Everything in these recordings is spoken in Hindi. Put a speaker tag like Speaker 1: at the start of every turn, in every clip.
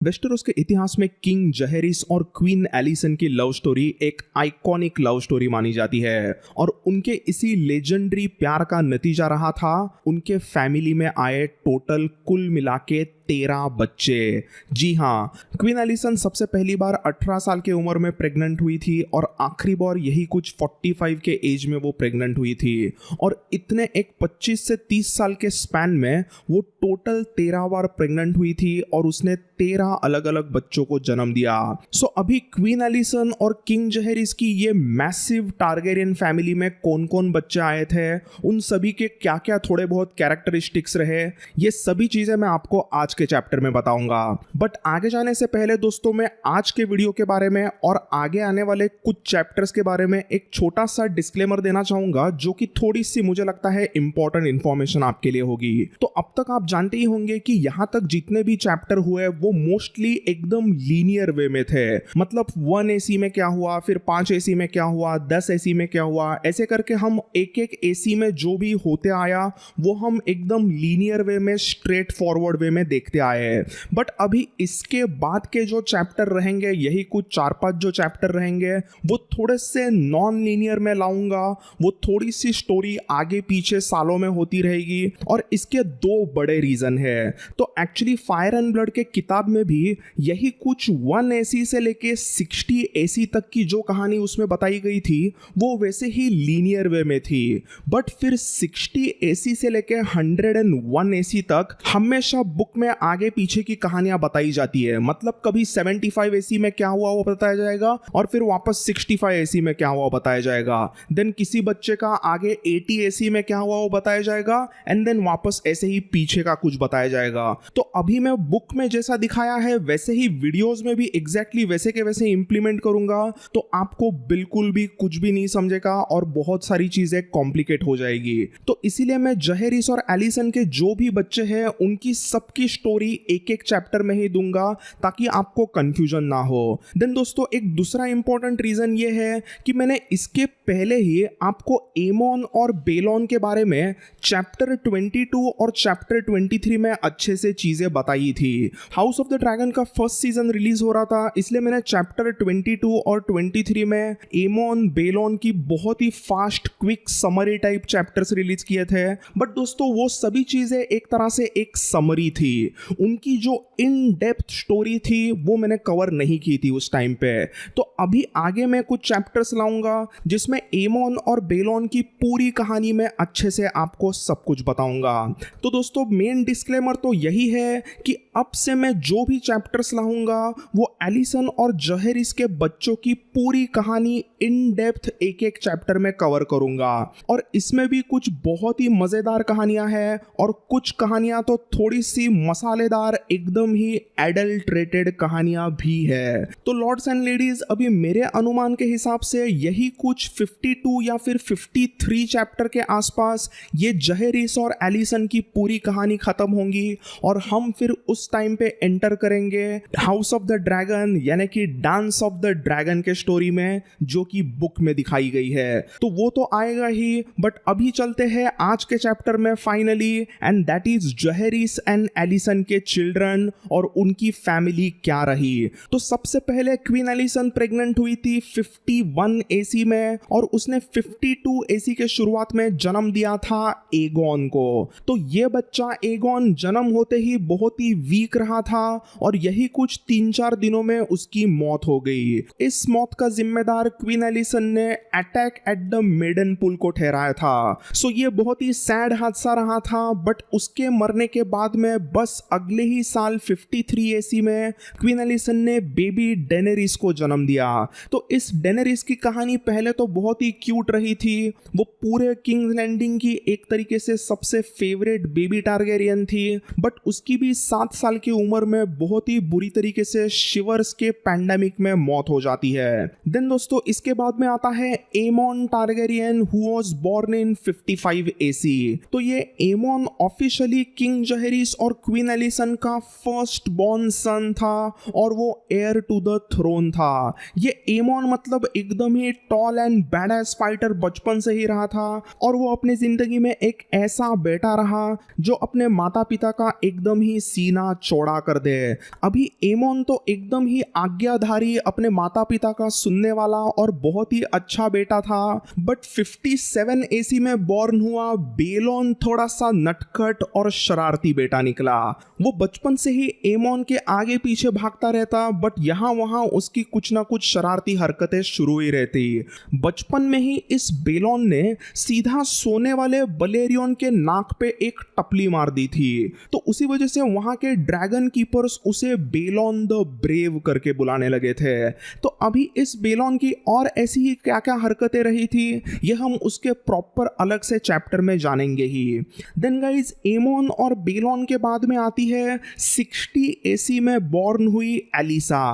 Speaker 1: वेस्टरोस के इतिहास में किंग जहेरिस और क्वीन एलिसन की लव स्टोरी एक आइकॉनिक लव स्टोरी मानी जाती है और उनके इसी लेजेंडरी प्यार का नतीजा रहा था उनके फैमिली में आए टोटल कुल मिला के 13 बच्चे। जी हाँ, क्वीन एलिसन सबसे पहली बार 18 साल की उम्र में प्रेग्नेंट हुई थी और आखिरी बार यही कुछ 45 के एज में वो प्रेग्नेंट हुई थी और इतने एक 25 से 30 साल के स्पैन में वो टोटल 13 बार प्रेग्नेंट हुई थी और उसने 13 अलग अलग बच्चों को जन्म दिया। सो अभी क्वीन एलिसन और किंग जहेरिस की ये मैसिव टारगेरियन फैमिली में कौन कौन बच्चे आए थे, उन सभी के क्या क्या थोड़े बहुत कैरेक्टरिस्टिक्स रहे, ये सभी चीजें मैं आपको आज के चैप्टर में बताऊंगा। बट आगे जाने से पहले दोस्तों, मैं आज के वीडियो के बारे में और आगे आने वाले कुछ चैप्टर्स के बारे में एक छोटा सा डिस्क्लेमर देना चाहूंगा जो कि थोड़ी सी मुझे लगता है इंपॉर्टेंट इंफॉर्मेशन आपके लिए होगी। तो अब तक आप जानते ही होंगे कि यहां तक जितने भी चैप्टर हुए वो मोस्टली एकदम लीनियर वे में थे। मतलब 1 AC में क्या हुआ, फिर 5 AC में क्या हुआ, 10 AC में क्या हुआ, ऐसे करके हम एक एक AC में जो भी होते आया वो हम एकदम लीनियर वे में स्ट्रेट फॉरवर्ड वे में देखते आए हैं। बट अभी इसके बाद के जो चैप्टर रहेंगे, यही कुछ 4-5 जो चैप्टर रहेंगे, वो थोड़े से नॉन लीनियर में लाऊंगा। वो थोड़ी सी स्टोरी आगे पीछे सालों में होती रहेगी और इसके 2 बड़े रीजन है। तो एक्चुअली फायर एंड ब्लड के किताब में भी यही कुछ 1 AC से लेके 60 AC तक की जो कहानी उसमें बताई गई थी वो वैसे ही लीनियर वे में थी। बट फिर 60 AC से लेके 101 AC तक हमेशा बुक में आगे पीछे की कहानियां बताई जाती है। मतलब कभी 75 AC में क्या हुआ वो बताया जाएगा और फिर वापस 65 AC में क्या हुआ वो बताया जाएगा। देन किसी बच्चे का आगे 80 AC में क्या हुआ वो बताया जाएगा एंड देन वापस ऐसे ही पीछे का कुछ बताया जाएगा। तो अभी मैं बुक में जैसा दिखाया है वैसे ही वीडियोस में भी एग्जैक्टली वैसे के वैसे इंप्लीमेंट करूंगा, तो आपको बिल्कुल भी कुछ भी नहीं समझेगा और बहुत सारी चीजें कॉम्प्लिकेट हो जाएगी। तो इसीलिए मैं जहेरिस और एलिसन के जो भी बच्चे हैं उनकी सबकी स्टोरी एक एक चैप्टर में ही दूंगा ताकि आपको कंफ्यूजन ना हो। देन दोस्तों, एक दूसरा इंपॉर्टेंट रीजन ये है कि मैंने इसके पहले ही आपको एमोन और बेलोन के बारे में चैप्टर 22 और चैप्टर 23 में अच्छे से चीजें बताई थी। हाउस ऑफ द ड्रैगन का फर्स्ट सीजन रिलीज हो रहा था, इसलिए मैंने चैप्टर 22 और 23 में एमोन बेलोन की बहुत ही fast quick summary type chapters release किए थे। बट दोस्तों, वो सभी चीजें एक तरह से एक समरी थी, उनकी जो इन डेप्थ स्टोरी थी वो मैंने कवर नहीं की थी उस टाइम पे। तो अभी आगे मैं कुछ चैप्टर्स लाऊंगा जिसमें एमोन और बेलोन की पूरी कहानी में अच्छे से आपको सब कुछ बताऊंगा। तो दोस्तों, मेन डिस्क्लेमर तो यही है कि अब से मैं जो भी चैप्टर्स लाऊंगा वो एलिसन और जहेरिस के बच्चों की पूरी कहानी इन डेप्थ एक एक चैप्टर में कवर करूंगा। और इसमें भी कुछ बहुत ही मजेदार कहानियां हैं और कुछ कहानियां तो थोड़ी सी मसालेदार एकदम ही एडल्ट्रेटेड कहानियां भी है। तो लॉर्ड्स एंड लेडीज, अभी मेरे अनुमान के हिसाब से यही कुछ 52 या फिर 53 चैप्टर के आसपास ये जहेरिस और एलिसन की पूरी कहानी खत्म होंगी और हम फिर उस टाइम पे एंटर करेंगे हाउस ऑफ द ड्रैगन यानी कि डांस ऑफ द ड्रैगन के स्टोरी में जो कि बुक में दिखाई गई है। तो वो तो आएगा ही, बट अभी चलते हैं आज के चैप्टर में finally, and that is Jaehaerys and Alysanne के चिल्ड्रन और उनकी फैमिली क्या रही। तो सबसे पहले क्वीन एलिसन प्रेग्नेंट हुई थी 51 AC में और उसने 52 AC के शुरुआत में जन्म दिया था एगोन को। तो ये बच्चा एगोन जन्म होते ही बहुत ही वीक रहा था और यही कुछ 3-4 दिनों में उसकी मौत हो गई। इस मौत का जिम्मेदार क्वीन एलिसन ने attack at the maiden pool को ठहराया था। सो ये बहुत ही सैड हादसा रहा था, बट उसके मरने के बाद में बस अगले ही साल 53 AC में क्वीन एलिसन ने बेबी डेनेरिस को जन्म दिया। तो इस डेनेरिस की कहानी पहले तो बहुत ही क्यूट रही थी, वो पूरे किंग्स लैंडिंग की एक तरीके से सबसे फेवरेट बेबी टारगेरियन थी, बट उसकी भी 7 साल की उम्र में बहुत ही बुरी तरीके से शिवर यूनिवर्स के पैंडेमिक में मौत हो जाती है। देन दोस्तों इसके बाद में आता है Aemon Targaryen who was born in 55 AC. तो ये एमोन ऑफिशियली किंग जहेरिस और क्वीन एलिसन का फर्स्ट बॉर्न सन था और वो हेयर टू द थ्रोन था। ये एमोन मतलब एकदम ही टॉल एंड बैडएस फाइटर बचपन से ही रहा था और वो अपनी जिंदगी में एक ऐसा बेटा रहा जो अपने माता पिता का एकदम ही सीना चौड़ा कर दे। अभी एमोन तो एकदम ही आज्ञाधारी, अपने माता पिता का सुनने वाला और बहुत ही अच्छा बेटा था, बट 57 एसी में बॉर्न हुआ बेलोन थोड़ा सा नटखट और शरारती बेटा निकला। वो बचपन से ही एमोन के आगे पीछे भागता रहता, बट यहाँ वहाँ उसकी कुछ ना कुछ शरारती हरकतें शुरू ही रहती। बचपन में ही इस बेलोन ने सीधा सोने वाले बलेरियन के नाक पे एक टपली मार दी थी, तो उसी वजह से वहां के ड्रैगन कीपर्स उसे बेलोन द ब्रेव करके बुलाने लगे थे। तो अभी इस बेलोन की और ऐसी ही क्या क्या हरकतें रही थी ये हम उसके प्रॉपर अलग से चैप्टर में जानेंगे ही। देन गाइज एमोन और बेलोन के बाद में आती है 60 एसी में बॉर्न हुई एलिसा।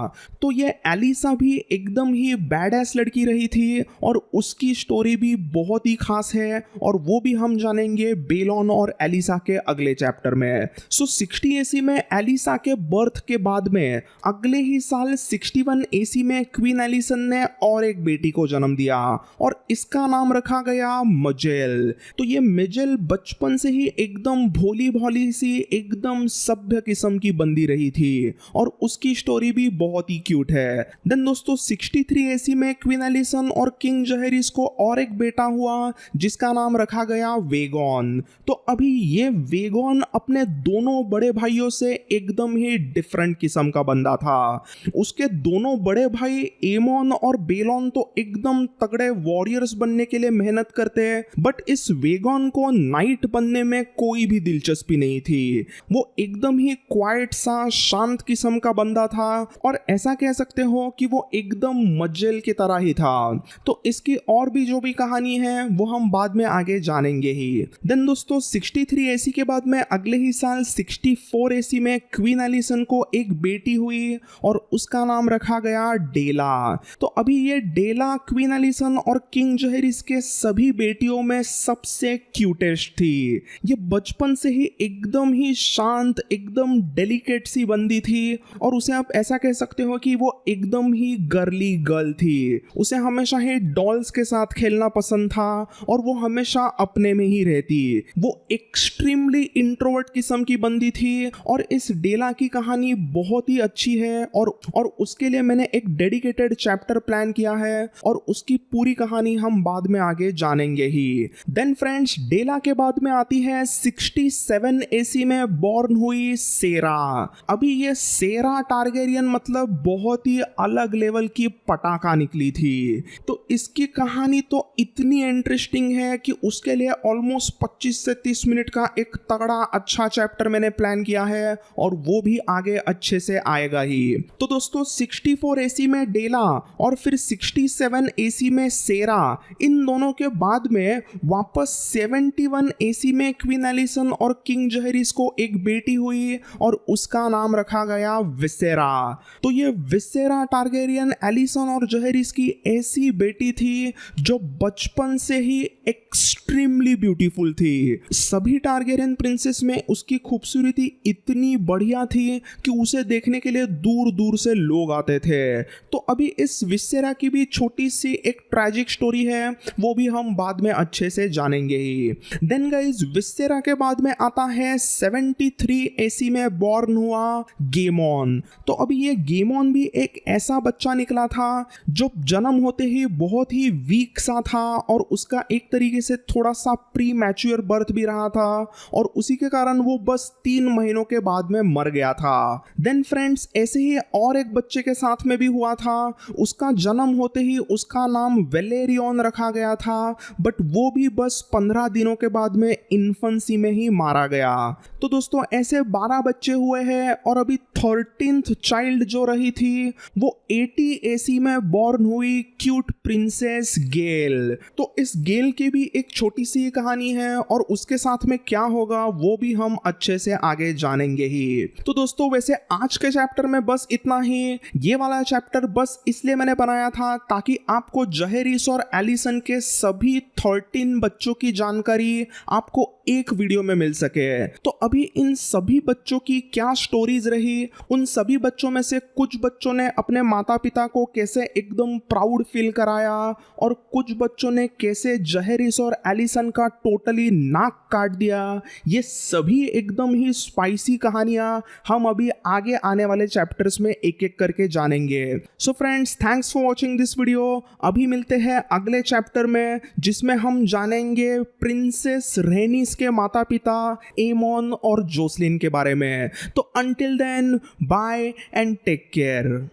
Speaker 1: तो ये एलिसा भी एकदम ही बैडएस लड़की रही थी और उसकी स्टोरी भी बहुत ही खास है और वो भी हम जानेंगे बेलोन और एलिसा के अगले चैप्टर में। सो 60 एसी में एलिसा के बर्थ के बाद में अगले ही साल 61 एसी में क्वीन एलिसन ने और एक बेटी को जन्म दिया और इसका नाम रखा गया मजेल। तो ये मजेल बचपन से ही एकदम भोली भाली सी एकदम सभ्य किस्म की बंदी रही थी और उसकी स्टोरी भी बहुत ही क्यूट है। देन दोस्तों 63 एसी में क्वीन एलिसन और किंग जहेरिस को और एक बेटा हुआ जिसका नाम रखा गया वेगॉन। तो अभी ये वेगॉन अपने दोनों बड़े भाइयों से एकदम ही डिफरेंट किस्म का बंदा था। उसके दोनों बड़े भाई एमोन और बेलोन तो एकदम तगड़े वॉरियर्स बनने के लिए मेहनत करते हैं, बट इस वेगॉन को नाइट बनने में कोई भी दिलचस्पी नहीं थी। वो एकदम ही क्वाइट सा शांत किस्म का बंदा था और ऐसा कह सकते हो कि वो एकदम मजेल की तरह ही था। तो इसकी और भी जो भी कहानी है वो हम बाद में आगे जानेंगे ही। देन दोस्तों 63 एसी के बाद में अगले ही साल 64 एसी में क्वीन एलिसन को एक बेटी हुई और उसका नाम रखा गया डेला। तो अभी ये डेला क्वीन एलिसन और किंग जहेरिस के सभी बेटियों में सबसे क्यूटेस्ट थी। ये बचपन से ही एकदम ही शांत एकदम डेलिकेट सी बंदी थी और उसे आप ऐसा कह सकते हो कि वो एकदम ही गर्ली गर्ल थी। उसे हमेशा ही डॉल्स के साथ खेलना पसंद था और वो हमेशा अपने में ही रहती। वो एक्सट्रीमली इंट्रोवर्ट किस्म की बंदी थी और इस डेला की कहानी बहुत ही अच्छी है और उसके लिए मैंने एक डेडिकेटेड चैप्टर प्लान किया है और उसकी पूरी कहानी हम बाद में आगे जानेंगे ही। देन फ्रेंड्स डेला के बाद में आती है 67 एसी में बॉर्न हुई सेरा। अभी ये सेरा टारगेरियन मतलब बहुत ही अलग लेवल की पटाखा निकली थी। तो इसकी कहानी तो इतनी इंटरेस्टिंग है कि उसके लिए ऑलमोस्ट 25 से 30 मिनट का एक तगड़ा अच्छा चैप्टर मैंने प्लान किया है और वो भी आगे अच्छे से आएगा ही। तो दोस्तों 64 एसी में डेला और फिर 67 एसी में सेरा, इन दोनों के बाद में वापस 71 एसी में क्वीन एलिसन और किंग जहेरिस को एक बेटी हुई और उसका नाम रखा गया विसेरा। तो ये विसेरा टारगेरियन एलिसन और जहेरिस की ऐसी बेटी थी जो बचपन से ही एक्सट्रीमली ब्यूटीफुल थी। सभी टारगेरियन प्रिंसेस में उसकी खूबसूरती इतनी बढ़िया थी कि उसे देखने के लिए दूर दूर से लोग आते थे। तो अभी इस विसेरा की भी छोटी सी एक ट्रैजिक स्टोरी है, वो भी हम बाद में अच्छे से जानेंगे ही। देन गाइस विसेरा के बाद में आता है 73 एसी में बॉर्न हुआ गेमोन। तो अभी ये गेमोन भी एक ऐसा बच्चा निकला था जो जन्म होते ही बहुत ही वीक सा था और उसका एक तरीके से थोड़ा सा प्री मैच्योर बर्थ भी रहा था और उसी के कारण वो बस 3 महीनों के बाद में मर गया था। देन फ्रेंड्स ऐसे ही और एक बच्चे के साथ में भी हुआ था, उसका जन्म होते ही उसका नाम वेलेरियन रखा गया था, बट वो भी बस 15 दिनों के बाद में इन्फेंसी में ही मारा गया। तो दोस्तों ऐसे 12 बच्चे हुए हैं और अभी 13th चाइल्ड जो रही थी वो 80 एसी में बॉर्न हुई क्यूट प्रिंसेस गेल। तो इस गेल की भी एक छोटी सी कहानी है और उसके साथ में क्या होगा वो भी हम अच्छे से आगे जानेंगे ही। तो दोस्तों वैसे आज के चैप्टर में बस बस इतना ही। ये वाला चैप्टर बस इसलिए मैंने बनाया था ताकि आपको जहेरिस और एलिसन के सभी 13 बच्चों की जानकारी आपको एक वीडियो में मिल सके। तो अभी इन सभी बच्चों की क्या स्टोरीज रही, उन सभी बच्चों में से कुछ बच्चों ने अपने माता पिता को कैसे एकदम प्राउड फील कराया और कुछ बच्चों ने कैसे जहेरिस और एलिसन का टोटली नाक काट दिया, ये सभी एकदम ही स्पाइसी कहानियां हम अभी आगे आने वाले चैप्टर्स में एक एक करके जानेंगे। So friends, thanks for watching this video. अभी मिलते हैं अगले चैप्टर में जिसमें हम जानेंगे प्रिंसेस रेनिस के माता पिता एमोन और जोसलिन के बारे में। तो until then, bye and take care.